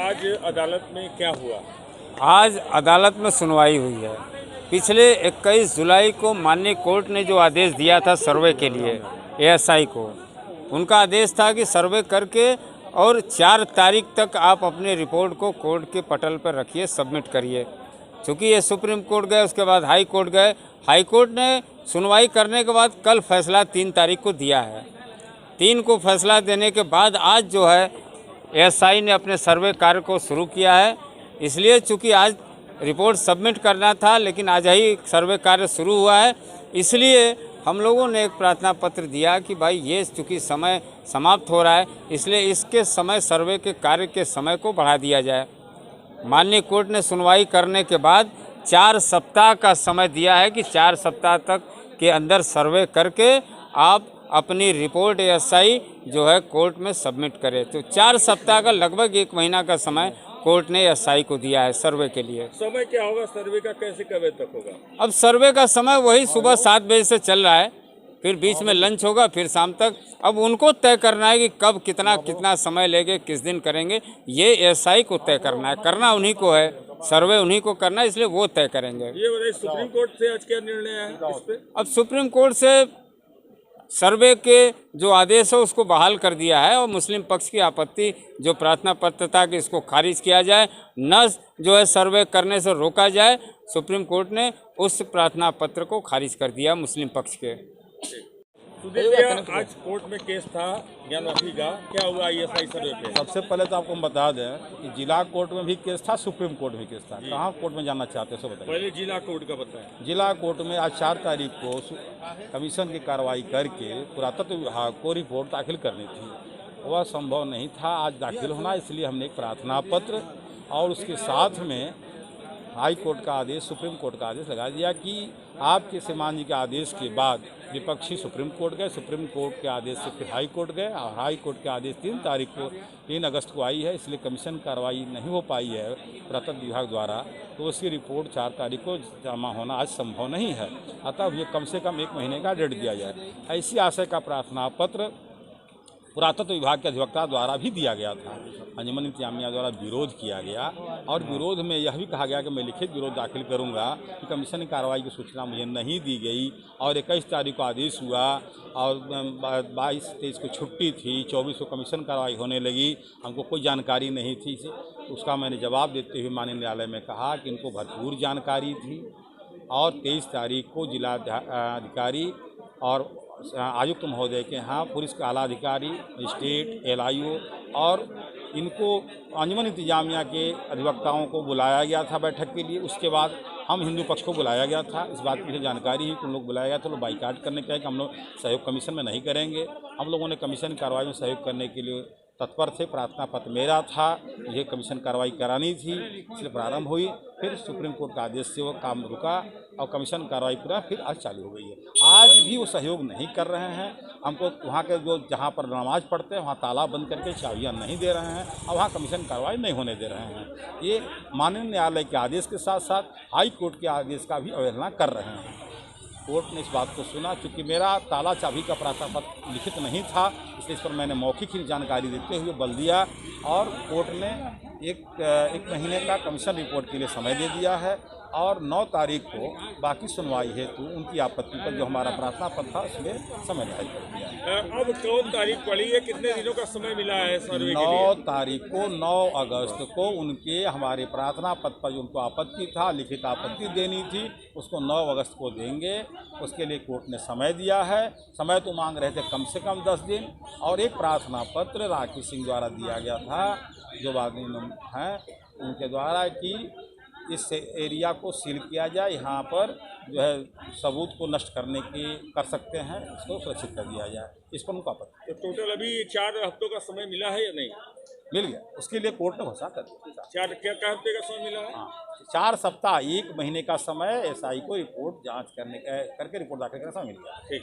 आज अदालत में क्या हुआ? आज अदालत में सुनवाई हुई है। पिछले 21 जुलाई को माननीय कोर्ट ने जो आदेश दिया था सर्वे के लिए एएसआई को, उनका आदेश था कि सर्वे करके और 4 तारीख तक आप अपने रिपोर्ट को कोर्ट के पटल पर रखिए, सबमिट करिए। चूँकि ये सुप्रीम कोर्ट गए, उसके बाद हाई कोर्ट गए। हाई कोर्ट ने सुनवाई करने के बाद कल फैसला 3 तारीख को दिया है। 3 को फैसला देने के बाद आज जो है एएसआई ने अपने सर्वे कार्य को शुरू किया है। इसलिए चूँकि आज रिपोर्ट सबमिट करना था, लेकिन आज ही सर्वे कार्य शुरू हुआ है, इसलिए हम लोगों ने एक प्रार्थना पत्र दिया कि भाई ये चूँकि समय समाप्त हो रहा है, इसलिए इसके समय सर्वे के कार्य के समय को बढ़ा दिया जाए। माननीय कोर्ट ने सुनवाई करने के बाद 4 सप्ताह का समय दिया है कि 4 सप्ताह तक के अंदर सर्वे करके आप अपनी रिपोर्ट एएसआई जो है कोर्ट में सबमिट करें। तो 4 सप्ताह का लगभग 1 महीना का समय कोर्ट ने एएसआई को दिया है सर्वे के लिए। समय क्या होगा सर्वे का, कैसे कब तक होगा? अब सर्वे का समय वही सुबह 7 बजे से चल रहा है, फिर बीच में लंच होगा, फिर शाम तक। अब उनको तय करना है कि कब कितना समय लेंगे, किस दिन करेंगे, ये एएसआई को तय करना है। करना उन्हीं को है, सर्वे उन्हीं को करना है, इसलिए वो तय करेंगे। ये बताइए सुप्रीम कोर्ट से आज क्या निर्णय है इस पे? अब सुप्रीम कोर्ट से सर्वे के जो आदेश है उसको बहाल कर दिया है और मुस्लिम पक्ष की आपत्ति जो प्रार्थना पत्र था कि इसको खारिज किया जाए, न जो है सर्वे करने से रोका जाए, सुप्रीम कोर्ट ने उस प्रार्थना पत्र को खारिज कर दिया मुस्लिम पक्ष के। सुधीर भैया, आज कोर्ट में केस था ज्ञानवापी का, क्या हुआ एएसआई सर्वे पे? सबसे पहले तो आपको हम बता दें कि जिला कोर्ट में भी केस था, सुप्रीम कोर्ट में केस था। कहाँ कोर्ट में जाना चाहते हैं सो बताइए। पहले जिला कोर्ट का बताएं। जिला कोर्ट में आज 4 तारीख को कमीशन की कार्रवाई करके पुरातत्व विभाग को रिपोर्ट दाखिल करनी थी, वह संभव नहीं था आज दाखिल होना, इसलिए हमने एक प्रार्थना पत्र और उसके साथ में हाई कोर्ट का आदेश, सुप्रीम कोर्ट का आदेश लगा दिया कि आपके श्रीमान जी के आदेश के बाद विपक्षी सुप्रीम कोर्ट गए, सुप्रीम कोर्ट के आदेश से फिर हाई कोर्ट गए और हाई कोर्ट के आदेश 3 अगस्त को आई है, इसलिए कमीशन कार्रवाई नहीं हो पाई है पुरातत्व विभाग द्वारा, तो उसकी रिपोर्ट 4 तारीख को जमा होना आज संभव नहीं है। अतः ये कम से कम 1 महीने का डेट दिया जाए, ऐसी आशय का प्रार्थना पत्र पुरातत्व विभाग के अधिवक्ता द्वारा भी दिया गया था। अंजुमन इंतजामिया द्वारा विरोध किया गया और विरोध में यह भी कहा गया कि मैं लिखित विरोध दाखिल करूंगा कि कमीशन की कार्रवाई की सूचना मुझे नहीं दी गई और 21 तारीख को आदेश हुआ और 22-23 को छुट्टी थी, 24 को कमीशन कार्रवाई होने लगी, हमको कोई जानकारी नहीं थी। उसका मैंने जवाब देते हुए माननीय न्यायालय में कहा कि इनको भरपूर जानकारी थी और 23 तारीख को जिला अधिकारी और आयुक्त महोदय के यहाँ पुलिस के आला अधिकारी, स्टेट, एलआईओ और इनको अंजुमन इंतजामिया के अधिवक्ताओं को बुलाया गया था बैठक के लिए। उसके बाद हम हिंदू पक्ष को बुलाया गया था। इस बात की मुझे जानकारी ही कि उन लोग बुलाया गया था, लोग बाइकाट करने के कि हम लोग सहयोग कमीशन में नहीं करेंगे। हम लोगों ने कमीशन की कार्रवाई में सहयोग करने के लिए तत्पर थे। प्रार्थना पत्र मेरा था, मुझे कमीशन कार्रवाई करानी थी, इसलिए प्रारंभ हुई। फिर सुप्रीम कोर्ट का आदेश से वो काम रुका और कमीशन कार्रवाई पूरा फिर आज चालू हो गई है। आज भी वो सहयोग नहीं कर रहे हैं हमको। वहाँ के जो जहाँ पर नमाज पढ़ते हैं वहाँ ताला बंद करके चाबियाँ नहीं दे रहे हैं और वहाँ कमीशन कार्रवाई नहीं होने दे रहे हैं। ये माननीय न्यायालय के आदेश के साथ साथ हाई कोर्ट के आदेश का भी अवहेलना कर रहे हैं। कोर्ट ने इस बात को सुना, क्योंकि मेरा ताला चाबी का प्रार्थना पत्र लिखित नहीं था, इसलिए इस पर मैंने मौखिक ही जानकारी देते हुए बल दिया और कोर्ट ने एक महीने का कमीशन रिपोर्ट के लिए समय दे दिया है और 9 तारीख को बाकी सुनवाई हेतु उनकी आपत्ति पर जो हमारा प्रार्थना पत्र था उसमें समय निर्धारित कर दिया है। अब कौन तारीख पड़ी है, कितने दिनों का समय मिला है सर्वे के लिए? 9 तारीख को 9 अगस्त को उनके हमारे प्रार्थना पत्र पर जो उनको आपत्ति था, लिखित आपत्ति देनी थी, उसको 9 अगस्त को देंगे। उसके लिए कोर्ट ने समय दिया है। समय तो मांग रहे थे कम से कम 10 दिन और एक प्रार्थना पत्र राखी सिंह द्वारा दिया गया था, जो आदमी हैं उनके द्वारा कि इस एरिया को सील किया जाए, यहाँ पर जो है सबूत को नष्ट करने की कर सकते हैं, इसको सुरक्षित कर दिया जाए। इस पर उनका आपत्ति। तो टोटल अभी 4 हफ्तों का समय मिला है या नहीं? मिल गया, उसके लिए कोर्ट ने घोषणा कर दिया। 4 क्या हफ्ते का समय मिला है? हाँ, 4 सप्ताह 1 महीने का समय एसआई को रिपोर्ट जांच करने करके रिपोर्ट दाखिल करने का समय मिल गया।